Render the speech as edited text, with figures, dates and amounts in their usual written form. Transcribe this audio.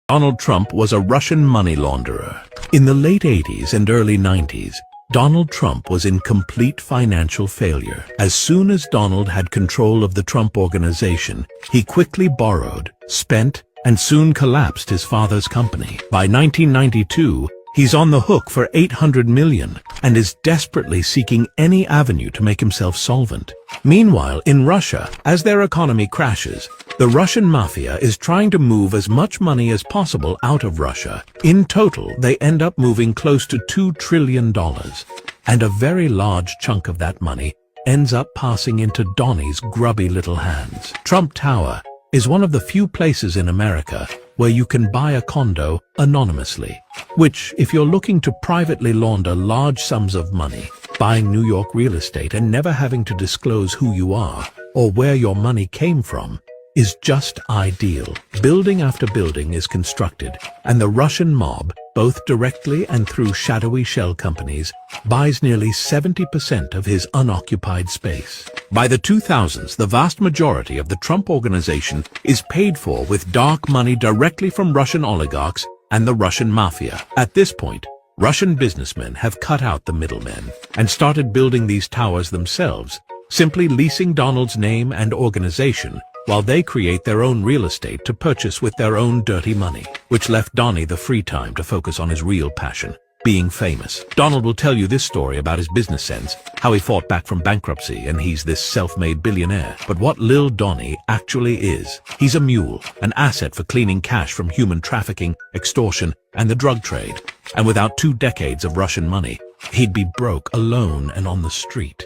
Donald Trump was a Russian money launderer. In the late 80s and early 90s, Donald Trump was in complete financial failure. As soon as Donald had control of the Trump Organization, he quickly borrowed, spent, and soon collapsed his father's company. By 1992, he's on the hook for $800 million and is desperately seeking any avenue to make himself solvent. Meanwhile, in Russia, as their economy crashes, the Russian mafia is trying to move as much money as possible out of Russia. In total, they end up moving close to $2 trillion. And a very large chunk of that money ends up passing into Donnie's grubby little hands. Trump Tower is one of the few places in America where you can buy a condo anonymously, which, if you're looking to privately launder large sums of money, buying New York real estate and never having to disclose who you are or where your money came from, is just ideal. Building after building is constructed, and the Russian mob, both directly and through shadowy shell companies, buys nearly 70% of his unoccupied space. By the 2000s, the vast majority of the Trump Organization is paid for with dark money directly from Russian oligarchs and the Russian mafia. At this point, Russian businessmen have cut out the middlemen and started building these towers themselves, simply leasing Donald's name and organization while they create their own real estate to purchase with their own dirty money, which left Donnie the free time to focus on his real passion, being famous. Donald will tell you this story about his business sense, how he fought back from bankruptcy and he's this self-made billionaire. But what Lil Donnie actually is, he's a mule, an asset for cleaning cash from human trafficking, extortion, and the drug trade. And without 2 decades of Russian money, he'd be broke, alone, and on the street.